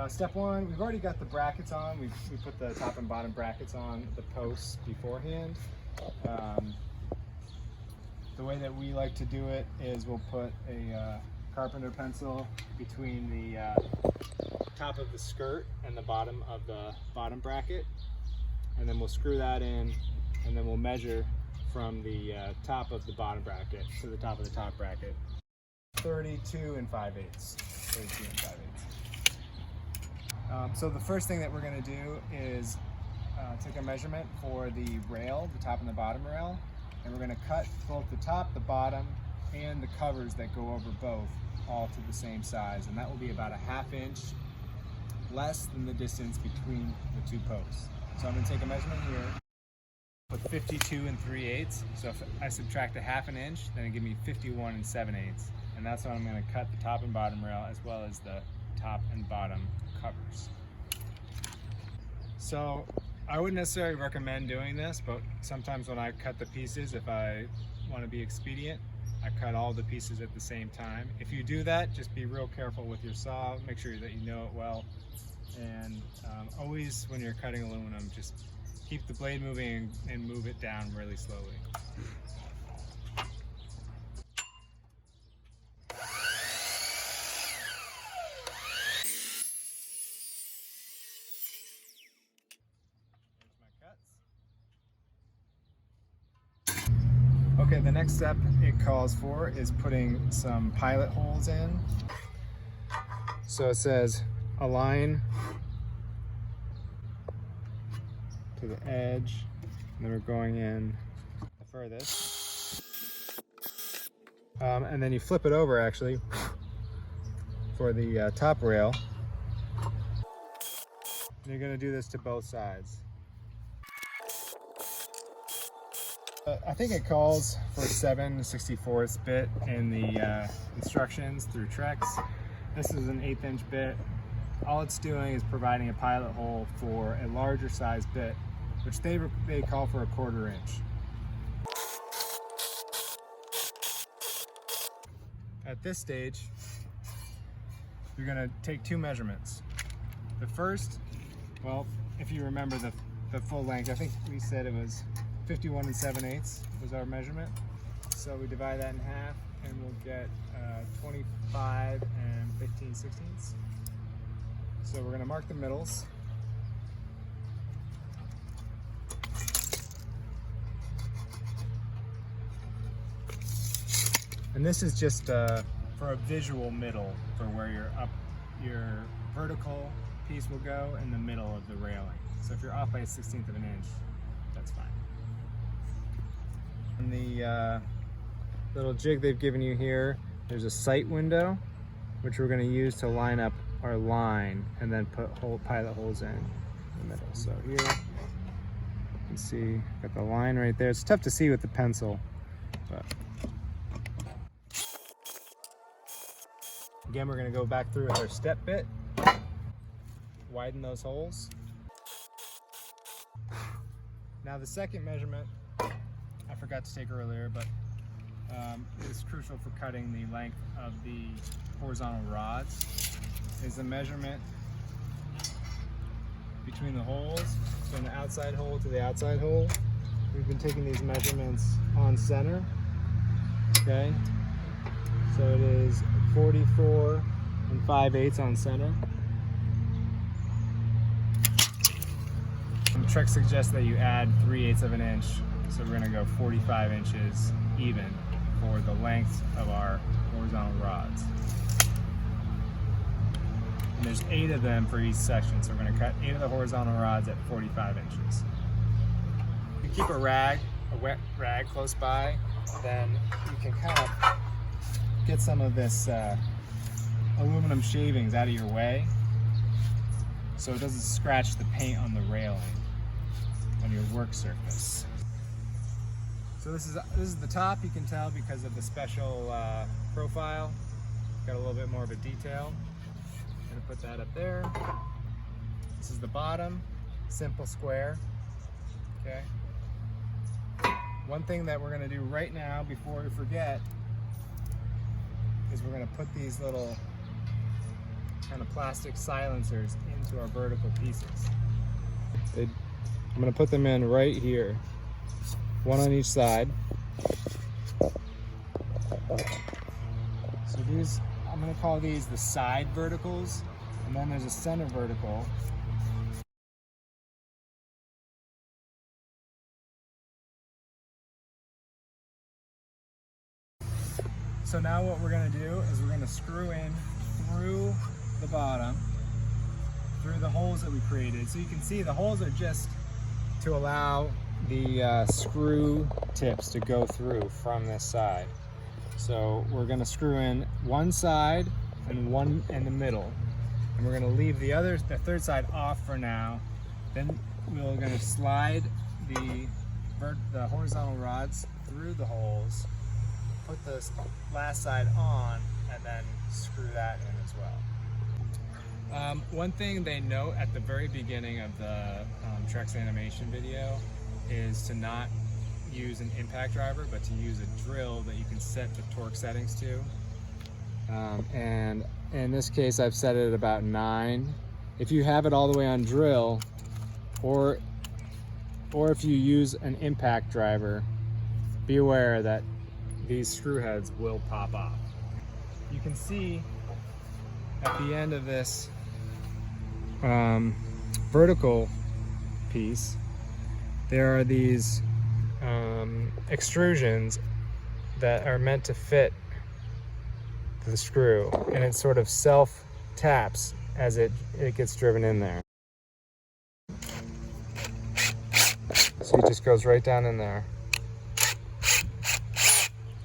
Step one, we've already got the brackets on. We put the top and bottom brackets on the posts beforehand. The way that we like to do it is we'll put a carpenter pencil between the top of the skirt and the bottom of the bottom bracket, and then we'll screw that in, and then we'll measure from the top of the bottom bracket to the top of the top bracket. 32 and 5/8. 32 and 5/8. So the first thing that we're going to do is take a measurement for the rail, the top and the bottom rail, and we're going to cut both the top, the bottom, and the covers that go over both all to the same size, and that will be about a 1/2 inch less than the distance between the two posts. So I'm going to take a measurement here with 52 and 3/8. So if I subtract a 1/2 inch, then it gives me 51 and 7/8, and that's what I'm going to cut the top and bottom rail as well as the top and bottom covers. So I wouldn't necessarily recommend doing this, but sometimes when I cut the pieces, if I want to be expedient, I cut all the pieces at the same time. If you do that, just be real careful with your saw, make sure that you know it well, and always when you're cutting aluminum, just keep the blade moving and move it down really slowly. Okay, the next step it calls for is putting some pilot holes in. So it says align to the edge, and then we're going in the furthest. And then you flip it over actually for the top rail. And you're going to do this to both sides. I think it calls for 7/64 bit in the instructions through Trex. This is an 1/8 inch bit. All it's doing is providing a pilot hole for a larger size bit, which they call for a 1/4 inch. At this stage, you're going to take two measurements. The first, well, if you remember the full length, I think we said it was 51 and 7/8 was our measurement. So we divide that in half and we'll get 25 and 15/16. So we're going to mark the middles. And this is just for a visual middle for where your vertical piece will go in the middle of the railing. So if you're off by 1/16 of an inch, that's fine. And the little jig they've given you here, there's a sight window, which we're going to use to line up our line and then put pilot holes in the middle. So here, you can see, got the line right there. It's tough to see with the pencil, but again, we're going to go back through with our step bit, widen those holes. Now the second measurement, I forgot to take earlier, but it's crucial for cutting the length of the horizontal rods, is the measurement between the holes, from the outside hole to the outside hole. We've been taking these measurements on center, okay? So it is 44 and 5/8 on center. And Trex suggests that you add 3/8 of an inch. So we're going to go 45 inches even for the length of our horizontal rods. And there's 8 of them for each section, so we're going to cut 8 of the horizontal rods at 45 inches. If you keep a wet rag close by, then you can kind of get some of this aluminum shavings out of your way so it doesn't scratch the paint on the railing on your work surface. So this is the top, you can tell because of the special profile. Got a little bit more of a detail. I'm gonna put that up there. This is the bottom, simple square. Okay. One thing that we're gonna do right now before we forget is we're gonna put these little kind of plastic silencers into our vertical pieces. I'm going to put them in right here, one on each side. So these, I'm going to call these the side verticals, and then there's a center vertical. So now what we're going to do is we're going to screw in through the bottom, through the holes that we created. So you can see the holes are just to allow the screw tips to go through from this side. So we're going to screw in one side and one in the middle, and we're going to leave the third side off for now. Then we're going to slide the horizontal rods through the holes, put the last side on, and then screw that in as well. One thing they note at the very beginning of the Trex animation video is to not use an impact driver, but to use a drill that you can set the torque settings to. And in this case, I've set it at about 9. If you have it all the way on drill, or if you use an impact driver, be aware that these screw heads will pop off. You can see at the end of this vertical piece, there are these extrusions that are meant to fit the screw, and it sort of self taps as it gets driven in there. So it just goes right down in there.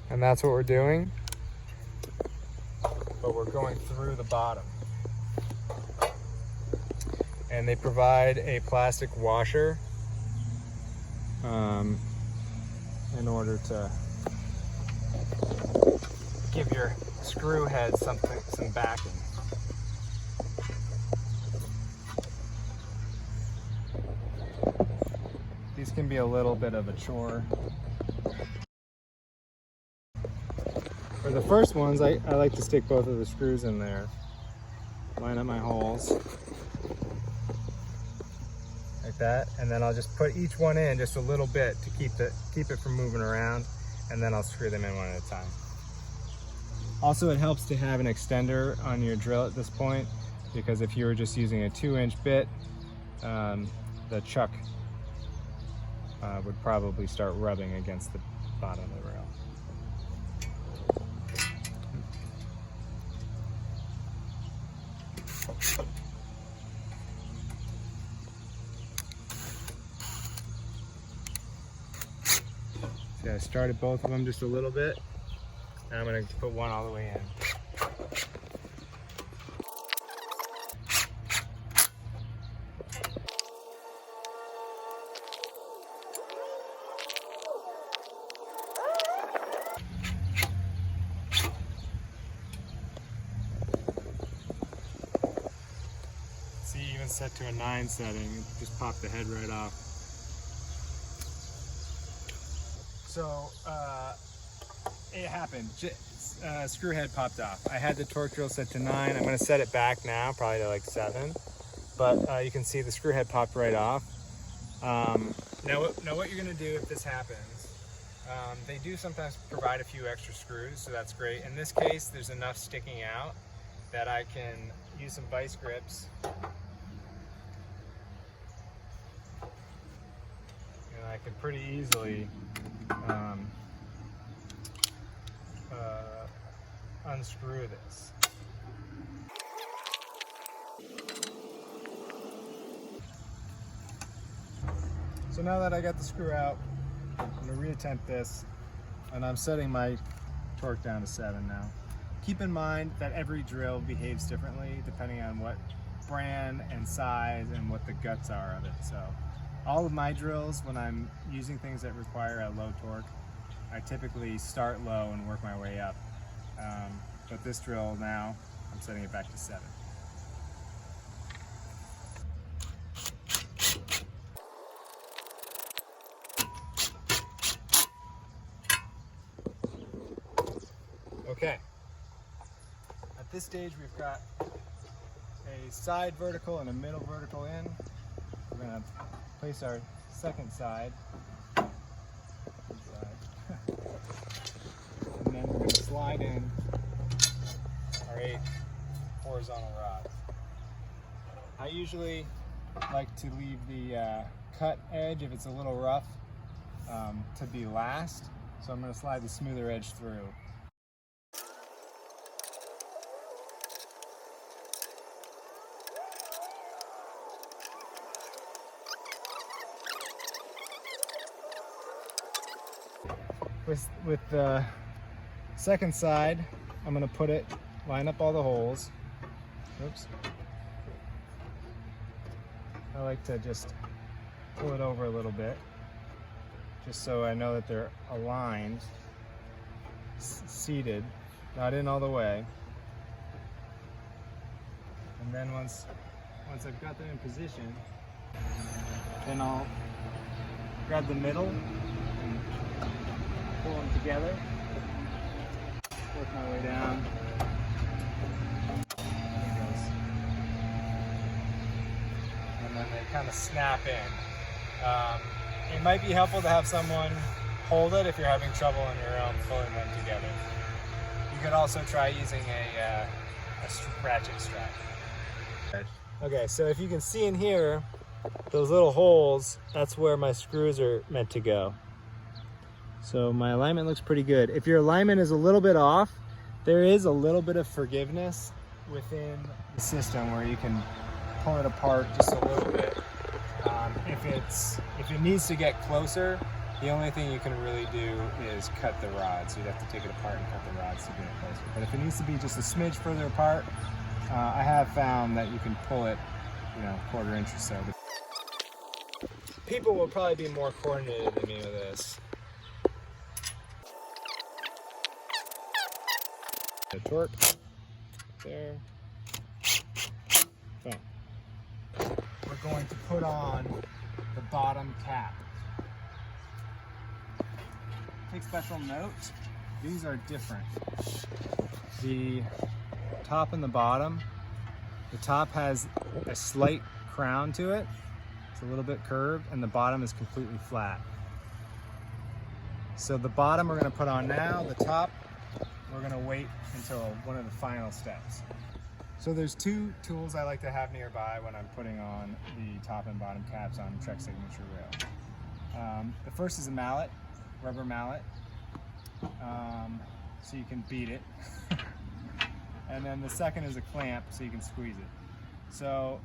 And that's what we're doing, but we're going through the bottom. And they provide a plastic washer in order to give your screw head some backing. These can be a little bit of a chore. For the first ones, I like to stick both of the screws in there, line up my holes like that, and then I'll just put each one in just a little bit to keep it from moving around, and then I'll screw them in one at a time. Also, it helps to have an extender on your drill at this point, because if you were just using a 2-inch bit, the chuck would probably start rubbing against the bottom of the rail. See, I started both of them just a little bit, and I'm going to put one all the way in. See, even set to a 9 setting, it just popped the head right off. So it happened. Screw head popped off. I had the torque drill set to 9. I'm going to set it back now, probably to like 7. But you can see the screw head popped right off. Now what you're going to do if this happens, they do sometimes provide a few extra screws, so that's great. In this case, there's enough sticking out that I can use some vice grips. And I can pretty easily unscrew this. So now that I got the screw out, I'm going to reattempt this, and I'm setting my torque down to 7 now. Keep in mind that every drill behaves differently depending on what brand and size and what the guts are of it. So all of my drills, when I'm using things that require a low torque, I typically start low and work my way up. But this drill now, I'm setting it back to 7. Okay. At this stage, we've got a side vertical and a middle vertical in. We're going to place our second side. And then we're going to slide in our 8 horizontal rods. I usually like to leave the cut edge, if it's a little rough, to be last. So I'm going to slide the smoother edge through. With the second side, I'm going to line up all the holes. Oops. I like to just pull it over a little bit, just so I know that they're aligned, seated, not in all the way. And then once I've got them in position, then I'll grab the middle and pull them together, work my way down. And then they kind of snap in. It might be helpful to have someone hold it if you're having trouble on your own pulling them together. You could also try using a ratchet strap. Okay, so if you can see in here, those little holes, that's where my screws are meant to go. So my alignment looks pretty good. If your alignment is a little bit off, there is a little bit of forgiveness within the system where you can pull it apart just a little bit. If it needs to get closer, the only thing you can really do is cut the rods. You'd have to take it apart and cut the rods to get it closer. But if it needs to be just a smidge further apart, I have found that you can pull it, a quarter inch or so. People will probably be more coordinated than me with this. The torque there. Boom. We're going to put on the bottom cap. Take special note, these are different. The top and the bottom. The top has a slight crown to it. It's a little bit curved, and the bottom is completely flat. So the bottom we're going to put on now. The top we're going to wait until one of the final steps. So there's 2 tools I like to have nearby when I'm putting on the top and bottom caps on Trex Signature Rail. The first is a mallet, rubber mallet, so you can beat it. And then the second is a clamp, so you can squeeze it. So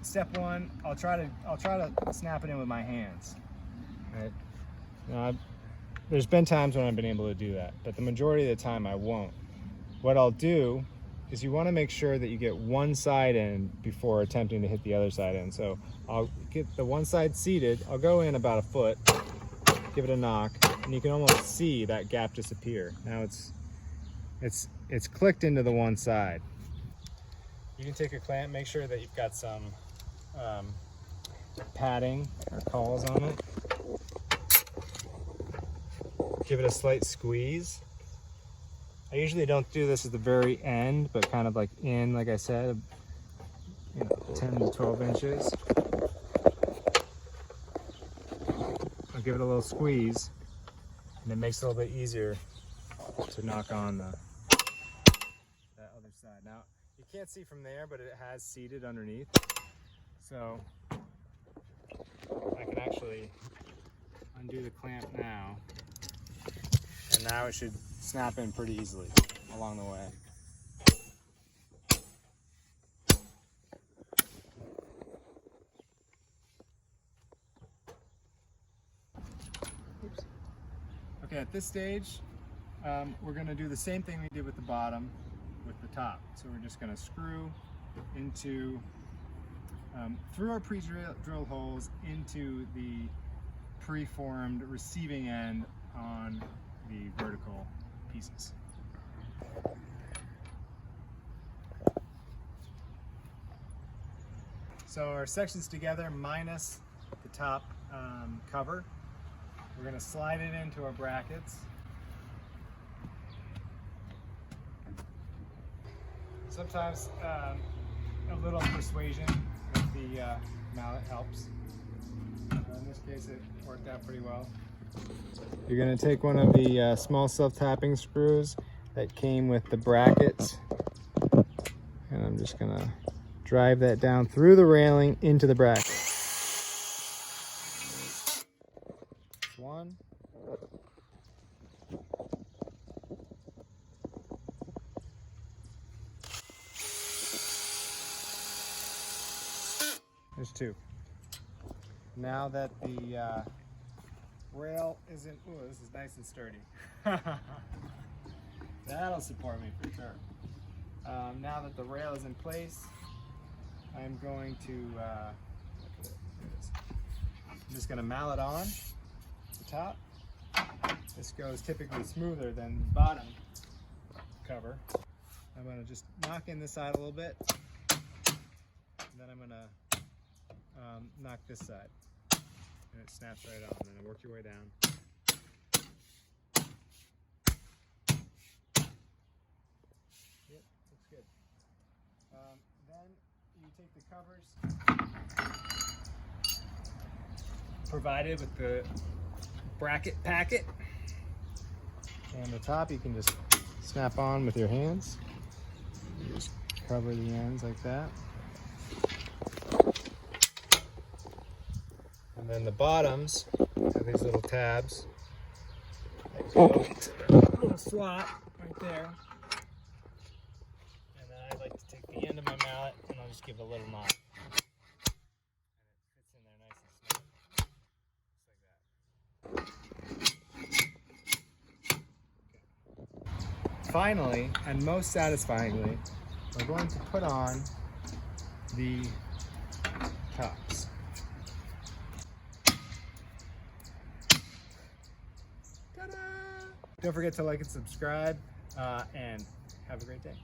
step 1, I'll try to snap it in with my hands. Right? Now, there's been times when I've been able to do that, but the majority of the time I won't. What I'll do is you want to make sure that you get one side in before attempting to hit the other side in. So I'll get the one side seated, I'll go in about a foot, give it a knock, and you can almost see that gap disappear. Now it's clicked into the one side. You can take a clamp, make sure that you've got some padding or cawls on it. Give it a slight squeeze. I usually don't do this at the very end, but kind of like I said, 10 to 12 inches. I'll give it a little squeeze, and it makes it a little bit easier to knock on that other side. Now, you can't see from there, but it has seated underneath. So I can actually undo the clamp now, and now it should snap in pretty easily along the way. Oops. Okay, at this stage, we're going to do the same thing we did with the bottom with the top. So we're just going to screw into through our pre-drilled holes into the preformed receiving end on the vertical pieces. So our section's together minus the top cover. We're going to slide it into our brackets. Sometimes a little persuasion with the mallet helps. In this case, it worked out pretty well. You're going to take one of the small self-tapping screws that came with the brackets, and I'm just going to drive that down through the railing into the bracket. One. There's two. Now that the rail isn't, ooh, this is nice and sturdy. That'll support me for sure. Now that the rail is in place, I'm going to, I'm just going to mallet on the top. This goes typically smoother than the bottom cover. I'm going to just knock in this side a little bit, and then I'm going to knock this side, and it snaps right on. And then work your way down. Yep, looks good. Then you take the covers provided with the bracket packet, and the top you can just snap on with your hands. You just cover the ends like that. And then the bottoms have these little tabs that go to the little slot right there. And then I like to take the end of my mallet and I'll just give it a little knock. And it fits in there nice and snug. Just like that. Okay. Finally, and most satisfyingly, we're going to put on the tops. Ta-da! Don't forget to like and subscribe, and have a great day.